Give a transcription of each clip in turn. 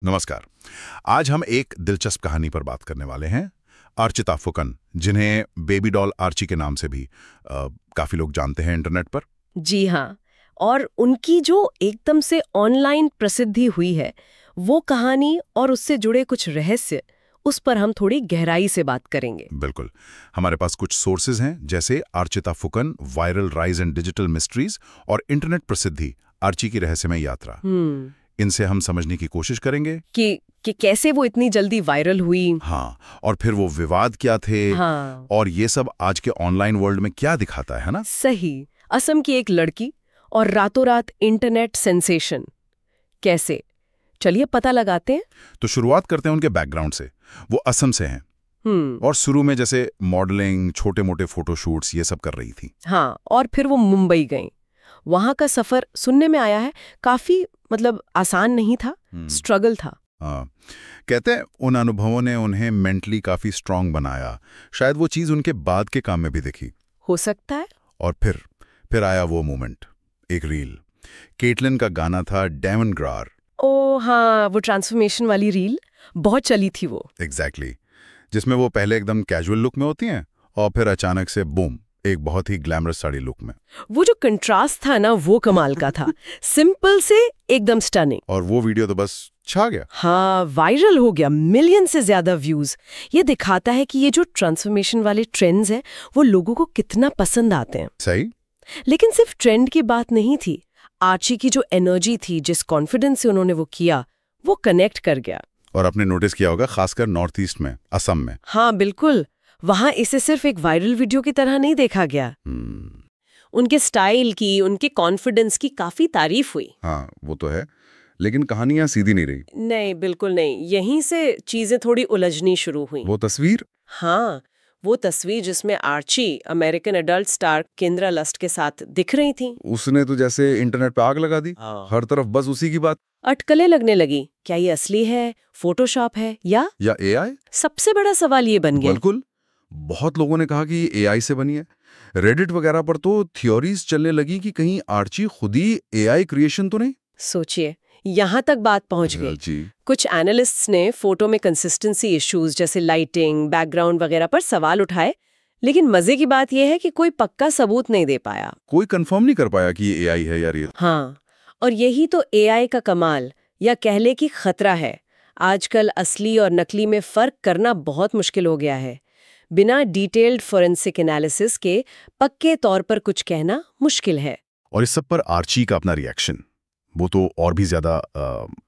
नमस्कार। आज हम एक दिलचस्प कहानी पर बात करने वाले हैं। अर्चिता फुकन, जिन्हें बेबी डॉल आर्ची के नाम से भी काफी लोग जानते हैं इंटरनेट पर। जी हाँ। और उनकी जो एकदम से ऑनलाइन प्रसिद्धि हुई है, वो कहानी और उससे जुड़े कुछ रहस्य, उस पर हम थोड़ी गहराई से बात करेंगे। बिल्कुल। हमारे पास कुछ सोर्सेज हैं, जैसे Archita Phukan, viral rise and digital mysteries और इंटरनेट प्रसिद्धि, आर्ची की रहस्यमय यात्रा। इनसे हम समझने की कोशिश करेंगे कि कैसे वो इतनी जल्दी वायरल हुई। हाँ, और फिर वो विवाद क्या थे। हाँ, और ये सब आज के ऑनलाइन वर्ल्ड में क्या दिखाता है ना। सही। असम की एक लड़की और रातों रात इंटरनेट सेंसेशन, कैसे? चलिए पता लगाते हैं। तो शुरुआत करते हैं उनके बैकग्राउंड से। वो असम से हैं और शुरू में जैसे मॉडलिंग, छोटे मोटे फोटोशूट्स ये सब कर रही थी। हाँ, और फिर वो मुंबई गई। वहां का सफर सुनने में आया है काफी आसान नहीं था, स्ट्रगल था। हाँ, कहते हैं उन अनुभवों ने उन्हें मेंटली काफी स्ट्रांग बनाया। शायद वो चीज उनके बाद के काम में भी दिखी हो सकता है। और फिर आया वो मोमेंट, एक रील। केटलिन का गाना था डेमन ग्रार। ओ हाँ, वो ट्रांसफॉर्मेशन वाली रील बहुत चली थी वो। एग्जैक्टली। जिसमें वो पहले एकदम कैजुअल लुक में होती हैं और फिर अचानक से बूम, एक बहुत ही ग्लैमरस साड़ी लुक में। वो जो कंट्रास्ट था ना, वो कमाल का था। सिंपल से एकदम स्टनिंग। और वो वीडियो तो बस छा गया। हाँ, वायरल हो गया, मिलियन से ज्यादा व्यूज। ये दिखाता है कि ये जो ट्रांसफॉर्मेशन वाले ट्रेंड्स हैं, वो लोगों को कितना पसंद आते हैं। सही। लेकिन सिर्फ ट्रेंड की बात नहीं थी। आर्ची की जो एनर्जी थी, जिस कॉन्फिडेंस से उन्होंने वो किया, वो कनेक्ट कर गया। और आपने नोटिस किया होगा, खासकर नॉर्थ ईस्ट में, असम में। हाँ बिल्कुल, वहां इसे सिर्फ एक वायरल वीडियो की तरह नहीं देखा गया। उनके स्टाइल की, उनके कॉन्फिडेंस की काफी तारीफ हुई। हाँ, वो तो है, लेकिन कहानियां सीधी नहीं रही। नहीं, बिल्कुल नहीं। यहीं से चीजें थोड़ी उलझनी शुरू हुई। वो तस्वीर। हाँ, वो तस्वीर जिसमें आर्ची अमेरिकन एडल्ट स्टार केंद्रा लस्ट के साथ दिख रही थी, उसने तो जैसे इंटरनेट पे आग लगा दी। हर तरफ बस उसी की बात। अटकलें लगने लगी। क्या ये असली है, फोटोशॉप है या एआई? सबसे बड़ा सवाल ये बन गया। बिल्कुल। बहुत लोगों ने कहा कि ये एआई से बनी है। रेडिट वगैरह पर तो थ्योरीज चलने लगी कि कहीं आर्ची खुद ही एआई क्रिएशन तो नहीं। सोचिए, यहाँ तक बात पहुंच गई। जी। कुछ एनालिस्ट्स ने फोटो में कंसिस्टेंसी इश्यूज जैसे लाइटिंग, बैकग्राउंड वगैरह पर सवाल उठाए, लेकिन मजे की बात यह है कि कोई पक्का सबूत नहीं दे पाया। कोई कंफर्म नहीं कर पाया कि ये एआई है या रियल। हाँ, और यही तो एआई का कमाल, या कह ले कि खतरा है। आजकल असली और नकली में फर्क करना बहुत मुश्किल हो गया है। बिना डिटेल्ड फोरेंसिक एनालिसिस के पक्के तौर पर कुछ कहना मुश्किल है। और इस सब पर आर्ची का अपना रिएक्शन, वो तो और भी ज्यादा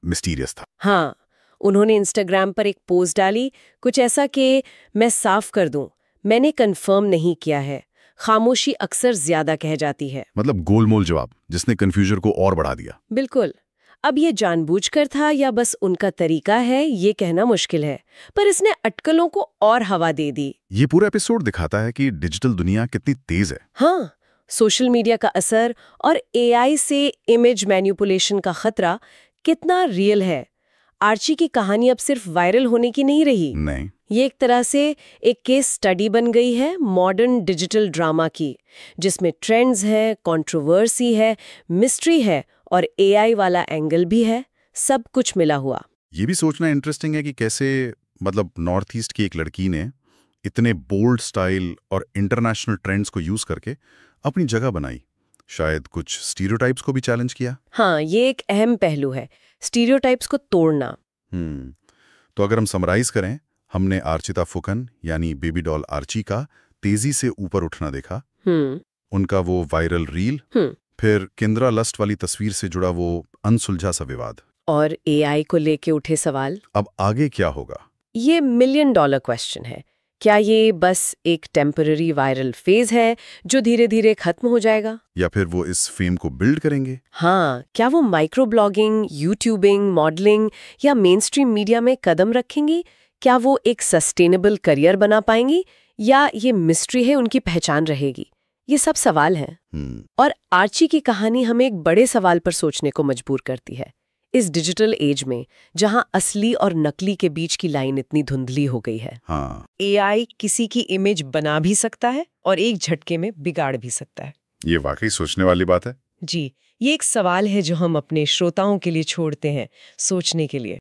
मिस्टीरियस था। हाँ, उन्होंने इंस्टाग्राम पर एक पोस्ट डाली, कुछ ऐसा कि मैं साफ कर दूं, मैंने कंफर्म नहीं किया है। खामोशी अक्सर ज्यादा कह जाती है। मतलब गोलमोल जवाब, जिसने कंफ्यूजन को और बढ़ा दिया। बिल्कुल। अब ये जानबूझकर था या बस उनका तरीका है, ये कहना मुश्किल है, पर इसने अटकलों को और हवा दे दी। ये पूरा एपिसोड दिखाता है कि डिजिटल दुनिया कितनी तेज है। हाँ, सोशल मीडिया का असर और एआई से इमेज मैनिपुलेशन का खतरा कितना रियल है। आर्ची की कहानी अब सिर्फ वायरल होने की नहीं रही। नहीं। ये एक तरह से एक केस स्टडी बन गई है मॉडर्न डिजिटल ड्रामा की, जिसमें ट्रेंड्स है, कंट्रोवर्सी है, मिस्ट्री है और एआई वाला एंगल भी है, सब कुछ मिला हुआ। ये भी सोचना इंटरेस्टिंग है कि कैसे नॉर्थ ईस्ट की एक लड़की ने इतने बोल्ड स्टाइल और इंटरनेशनल ट्रेंड्स को यूज करके अपनी जगह बनाई। शायद कुछ स्टीरियोटाइप्स को भी चैलेंज किया। हाँ, ये एक अहम पहलू है, स्टीरियोटाइप्स को तोड़ना। तो अगर हम समराइज करें, हमने अर्चिता फुकन यानी बेबी डॉल आर्ची का तेजी से ऊपर उठना देखा। उनका वो वायरल रील, फिर केंद्रा लस्ट वाली तस्वीर से जुड़ा वो अनसुलझा सा विवाद, और एआई को लेके उठे सवाल। अब आगे क्या होगा? ये मिलियन डॉलर क्वेश्चन है। क्या ये बस एक टेम्पररी वायरल फेज है जो धीरे धीरे खत्म हो जाएगा, या फिर वो इस फेम को बिल्ड करेंगे? हाँ, क्या वो माइक्रो ब्लॉगिंग, यूट्यूबिंग, मॉडलिंग या मेन स्ट्रीम मीडिया में कदम रखेंगी? क्या वो एक सस्टेनेबल करियर बना पाएंगी, या ये मिस्ट्री है उनकी पहचान रहेगी? ये सब सवाल हैं। और आर्ची की कहानी हमें एक बड़े सवाल पर सोचने को मजबूर करती है। इस डिजिटल एज में, जहां असली और नकली के बीच की लाइन इतनी धुंधली हो गई है, हाँ, एआई किसी की इमेज बना भी सकता है और एक झटके में बिगाड़ भी सकता है। ये वाकई सोचने वाली बात है। जी, ये एक सवाल है जो हम अपने श्रोताओं के लिए छोड़ते हैं सोचने के लिए।